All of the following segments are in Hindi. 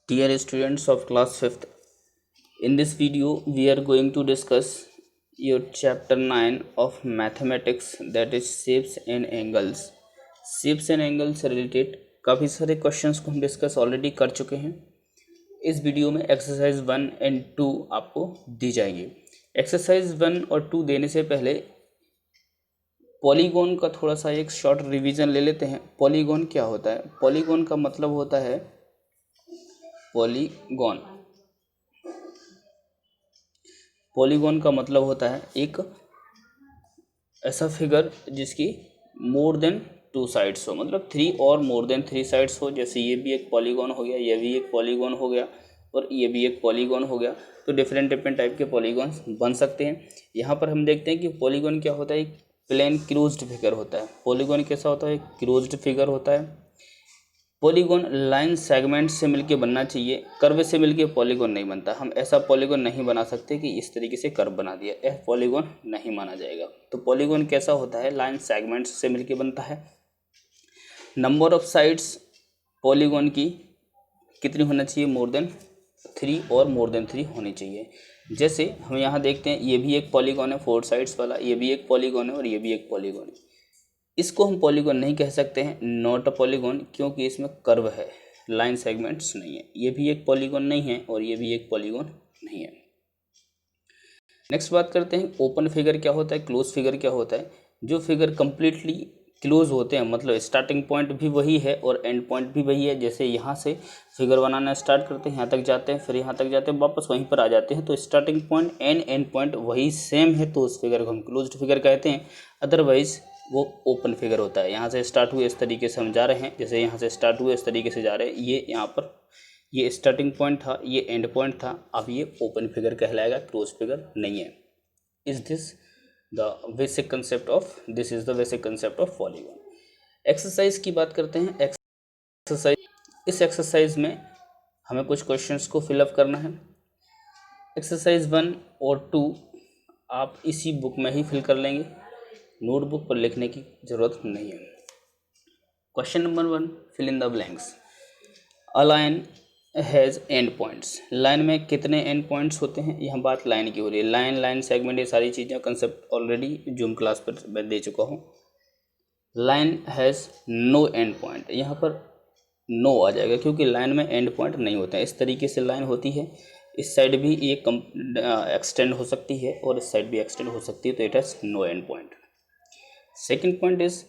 Dear students of class 5th, in this video we are going to discuss your chapter 9 of mathematics, that is shapes and angles. Shapes and angles से रिलेटेड काफ़ी सारे क्वेश्चंस को हम डिस्कस ऑलरेडी कर चुके हैं। इस वीडियो में एक्सरसाइज 1 एंड 2 आपको दी जाएगी। एक्सरसाइज 1 और 2 देने से पहले पॉलीगॉन का थोड़ा सा एक शॉर्ट रिवीजन ले लेते हैं। पॉलीगॉन क्या होता है? पॉलीगॉन का मतलब होता है पॉलीगॉन का मतलब होता है एक ऐसा फिगर जिसकी मोर देन 2 साइड्स हो, मतलब 3 और मोर देन 3 साइड्स हो। जैसे ये भी एक पॉलीगॉन हो गया, ये भी एक पॉलीगॉन हो गया और ये भी एक पॉलीगॉन हो गया। तो डिफरेंट टाइप के पॉलीगॉन्स बन सकते हैं। यहाँ पर हम देखते हैं कि पॉलीगॉन क्या होता है, एक प्लेन क्लोज्ड फिगर होता है। पॉलीगॉन कैसा होता है? एक क्लोज्ड फिगर होता है। पॉलीगॉन लाइन सेगमेंट से मिलके बनना चाहिए, कर्व से मिलके पॉलीगॉन नहीं बनता। हम ऐसा पॉलीगॉन नहीं बना सकते कि इस तरीके से कर्व बना दिया, यह पॉलीगॉन नहीं माना जाएगा। तो पॉलीगॉन कैसा होता है? लाइन सेगमेंट्स से मिलके बनता है। नंबर ऑफ साइड्स पॉलीगॉन की कितनी होना चाहिए? मोर देन 3 और मोर देन 3 होनी चाहिए। जैसे हम यहाँ देखते हैं, ये भी एक पॉलीगॉन है 4 साइड्स वाला, ये भी एक पॉलीगॉन है और ये भी एक पॉलीगॉन है। इसको हम पॉलीगॉन नहीं कह सकते हैं, नॉट अ पॉलीगॉन, क्योंकि इसमें कर्व है, लाइन सेगमेंट्स नहीं है। ये भी एक पॉलीगॉन नहीं है और ये भी एक पॉलीगॉन नहीं है। नेक्स्ट बात करते हैं ओपन फिगर क्या होता है, क्लोज फिगर क्या होता है। जो फिगर कंप्लीटली क्लोज होते हैं, मतलब स्टार्टिंग पॉइंट भी वही है और एंड पॉइंट भी वही है। जैसे यहाँ से फिगर बनाना स्टार्ट करते हैं, यहाँ तक जाते हैं, फिर यहाँ तक जाते हैं, वापस वहीं पर आ जाते हैं, तो स्टार्टिंग पॉइंट एंड पॉइंट वही सेम है, तो उस फिगर को हम क्लोज्ड फिगर कहते हैं। अदरवाइज वो ओपन फिगर होता है। यहाँ से स्टार्ट हुए इस तरीके से हम जा रहे हैं, जैसे यहाँ से स्टार्ट हुए इस तरीके से जा रहे हैं, ये यहाँ पर ये स्टार्टिंग पॉइंट था, ये एंड पॉइंट था, अब ये ओपन फिगर कहलाएगा, क्लोज फिगर नहीं है। Is this the basic concept of polygon. Exercise की बात करते हैं। एक्सरसाइज, इस एक्सरसाइज में हमें कुछ क्वेश्चंस को फिलअप करना है। एक्सरसाइज 1 और 2 आप इसी बुक में ही फिल कर लेंगे, नोटबुक पर लिखने की ज़रूरत नहीं है। Question number 1, fill in the blanks. A line has end points. Line में कितने एंड पॉइंट्स होते हैं? यहाँ बात लाइन की हो रही है। लाइन सेगमेंट, ये सारी चीज़ें कंसेप्ट ऑलरेडी जूम क्लास पर मैं दे चुका हूँ। Line has no end point, यहाँ पर नो आ जाएगा क्योंकि लाइन में एंड पॉइंट नहीं होता है। इस तरीके से लाइन होती है, इस साइड भी ये एक्सटेंड हो सकती है और इस साइड भी एक्सटेंड हो सकती है, तो it has no end point. Second point is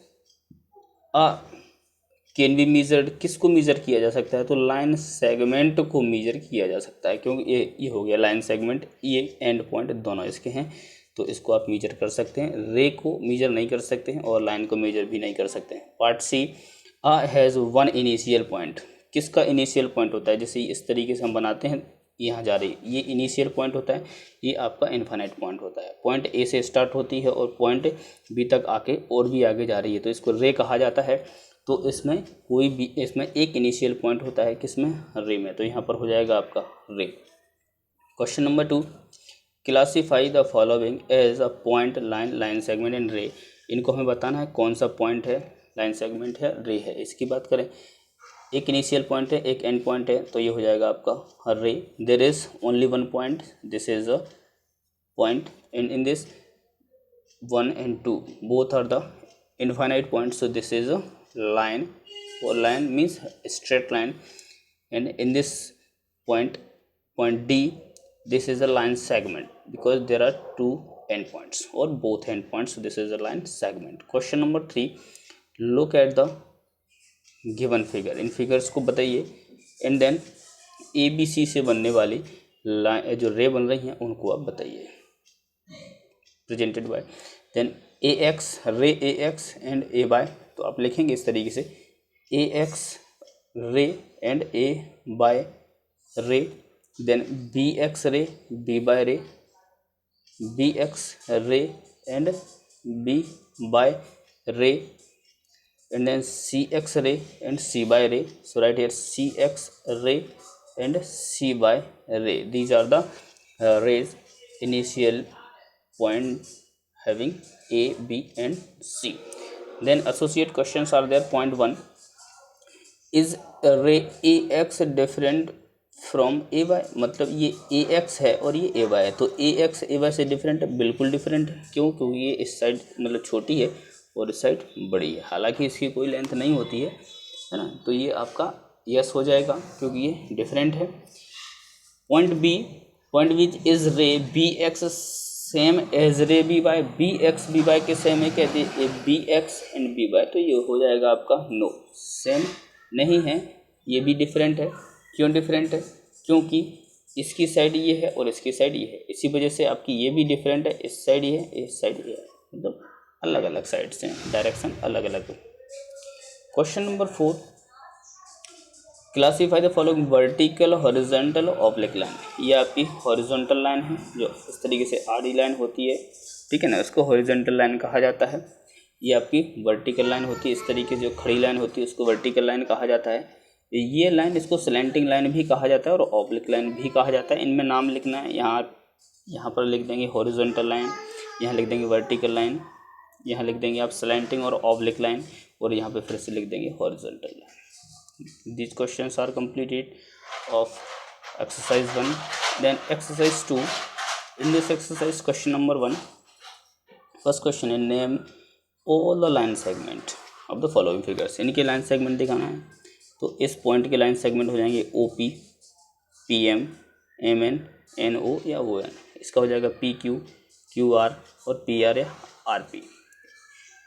can be measured. किसको मेजर किया जा सकता है? तो लाइन सेगमेंट को मेजर किया जा सकता है, क्योंकि ये हो गया लाइन सेगमेंट, ये एंड पॉइंट दोनों इसके हैं, तो इसको आप मेजर कर सकते हैं। रे को मेजर नहीं कर सकते हैं और लाइन को मेजर भी नहीं कर सकते हैं। Part C, has one initial point. किसका इनिशियल पॉइंट होता है? जैसे इस तरीके से हम बनाते हैं, यहाँ जा रही, ये इनिशियल पॉइंट होता है, ये आपका इन्फिनिट पॉइंट होता है। पॉइंट ए से स्टार्ट होती है और पॉइंट बी तक आके और भी आगे जा रही है, तो इसको रे कहा जाता है। तो इसमें कोई भी, इसमें एक इनिशियल पॉइंट होता है, किसमें? रे में, तो यहाँ पर हो जाएगा आपका ray. Question number 2, classify the following as a point, line segment and ray. इनको हमें बताना है कौन सा पॉइंट है, लाइन सेगमेंट है, रे है। इसकी बात करें, एक इनिशियल पॉइंट है, एक एंड पॉइंट है, तो ये हो जाएगा आपका ray. There is only one point, this is a point, and in this 1 and 2 both are the infinite points, so this is a line, or line means straight line. And in this point D, this is a line segment because there are two endpoints or both endpoints, so this is a line segment. Question number 3, look at the given figure. In figures को बताइए एंड देन ABC से बनने वाली लाइन, जो रे बन रही हैं, उनको आप बताइए। प्रेजेंटेड बाय, देन AX, रे AX एंड A बाय, तो आप लिखेंगे इस तरीके से AX रे एंड A बाय रे, देन BX रे, B बाय रे, BX रे एंड B बाय रे, and then CX ray and C by ray. So right here CX ray and C by ray. These are the rays initial point having A, B and C. Then associate questions are there. Point 1, is ray AX different from A Y, मतलब ये ए एक्स है और ये ए वाई है, तो ए एक्स ए वाई से डिफरेंट है, बिल्कुल डिफरेंट है। क्यों? क्योंकि ये इस साइड मतलब छोटी है और इस साइड बड़ी है, हालांकि इसकी कोई लेंथ नहीं होती है ना। तो ये आपका यस हो जाएगा क्योंकि ये डिफरेंट है। Point B is ray B X same as ray B Y, B X B Y के सेम है कहते हैं B X and B Y, तो ये हो जाएगा आपका नो, सेम नहीं है, ये भी डिफरेंट है। क्यों डिफरेंट है? क्योंकि इसकी साइड ये है और इसकी साइड ये है, इसी वजह से आपकी ये भी डिफरेंट है, इस साइड ये है, इस साइड ये है, मतलब अलग अलग साइड से डायरेक्शन अलग अलग है। Question number 4, classify the following vertical horizontal oblique line. ये आपकी हॉरिजॉन्टल लाइन है जो इस तरीके से आड़ी लाइन होती है, ठीक है ना, इसको हॉरिजॉन्टल लाइन कहा जाता है। ये आपकी वर्टिकल लाइन होती है, इस तरीके से जो खड़ी लाइन होती है उसको वर्टिकल लाइन कहा जाता है। ये लाइन, इसको स्लैंटिंग लाइन भी कहा जाता है और ऑब्लिक लाइन भी कहा जाता है। इनमें नाम लिखना है, यहाँ पर लिख देंगे हॉरिजॉन्टल लाइन, यहाँ लिख देंगे वर्टिकल लाइन, यहाँ लिख देंगे आप स्लैंटिंग और ऑब्लिक लाइन, और यहाँ पे फिर से लिख देंगे horizontal line. These questions are completed of exercise 1. Then exercise 2. In this exercise, question number 1. First question is name all the line segment of the following figures. इनके लाइन सेगमेंट दिखाना है, तो इस पॉइंट के लाइन सेगमेंट हो जाएंगे OP, PM, MN, NO या ON। इसका हो जाएगा PQ, QR और PR या RP।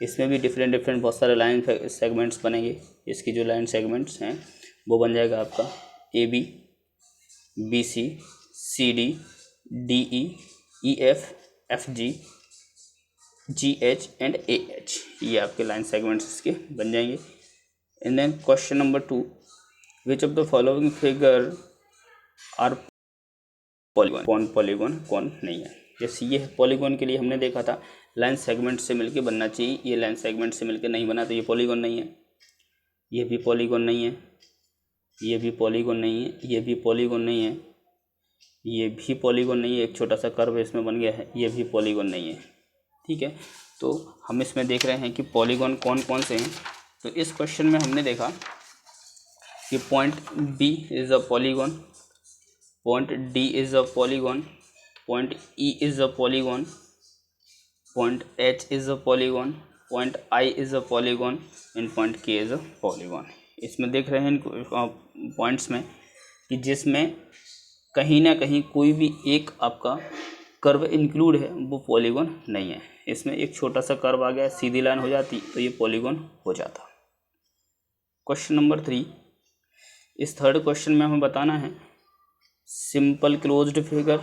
इसमें भी डिफरेंट बहुत सारे लाइन सेगमेंट्स बनेंगे। इसकी जो लाइन सेगमेंट्स हैं वो बन जाएगा आपका AB, BC, CD, DE, EF, FG, GH and AH। ये आपके लाइन सेगमेंट्स इसके बन जाएंगे। And then question number 2, which of the following figure are polygon, कौन पॉलीगॉन कौन नहीं है। जैसे ये पॉलीगॉन के लिए हमने देखा था लाइन सेगमेंट से मिलके बनना चाहिए, ये लाइन सेगमेंट से मिलके नहीं बना तो ये पॉलीगॉन नहीं है। ये भी पॉलीगॉन नहीं है, ये भी पॉलीगॉन नहीं है, ये भी पॉलीगॉन नहीं है, ये भी पॉलीगॉन नहीं है, एक छोटा सा कर्व इसमें बन गया है, ये भी पॉलीगॉन नहीं है। ठीक है, तो हम इसमें देख रहे हैं कि पॉलीगॉन कौन कौन से हैं। तो इस क्वेश्चन में हमने देखा कि point B is a polygon, point D is a polygon, point E is a polygon, point H is a polygon, point I is a polygon and point K is a polygon. इसमें देख रहे हैं इन पॉइंट्स में कि जिसमें कहीं ना कहीं कोई भी एक आपका कर्व इंक्लूड है वो पॉलीगॉन नहीं है। इसमें एक छोटा सा कर्व आ गया, सीधी लाइन हो जाती तो ये पॉलीगॉन हो जाता। क्वेश्चन नंबर 3, इस थर्ड क्वेश्चन में हमें बताना है simple closed figure,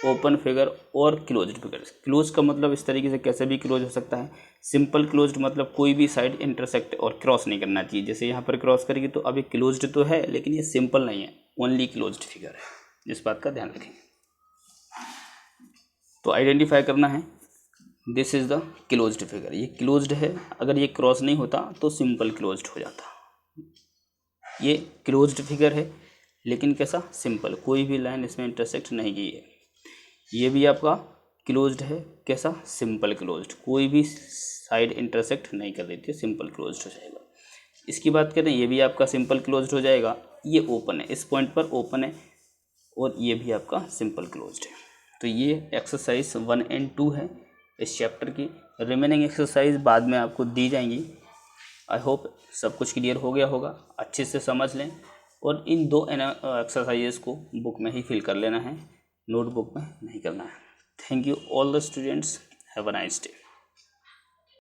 open figure और क्लोज्ड फिगर। क्लोज का मतलब इस तरीके से कैसे भी क्लोज हो सकता है। सिंपल क्लोज्ड मतलब कोई भी साइड इंटरसेक्ट और क्रॉस नहीं करना चाहिए। जैसे यहाँ पर क्रॉस करेगी तो अभी क्लोज्ड तो है लेकिन ये सिंपल नहीं है, ओनली क्लोज्ड फिगर है। इस बात का ध्यान रखें। तो आइडेंटिफाई करना है, this is the closed figure, ये क्लोज्ड है, अगर ये क्रॉस नहीं होता तो सिंपल क्लोज्ड हो जाता। ये क्लोज्ड फिगर है लेकिन कैसा, सिंपल, कोई भी लाइन इसमें इंटरसेक्ट नहीं की है। ये भी आपका क्लोज्ड है, कैसा, सिंपल क्लोज्ड, कोई भी साइड इंटरसेक्ट नहीं कर रही थी, सिंपल क्लोज्ड हो जाएगा। इसकी बात करें, ये भी आपका सिंपल क्लोज्ड हो जाएगा। ये ओपन है, इस पॉइंट पर ओपन है और ये भी आपका सिंपल क्लोज्ड है। तो ये एक्सरसाइज 1 और 2 है इस चैप्टर की। रिमेनिंग एक्सरसाइज बाद में आपको दी जाएंगी। आई होप सब कुछ क्लियर हो गया होगा, अच्छे से समझ लें और इन 2 एक्सरसाइजेस को बुक में ही फिल कर लेना है, नोटबुक में नहीं करना है। Thank you all the students, have a nice day.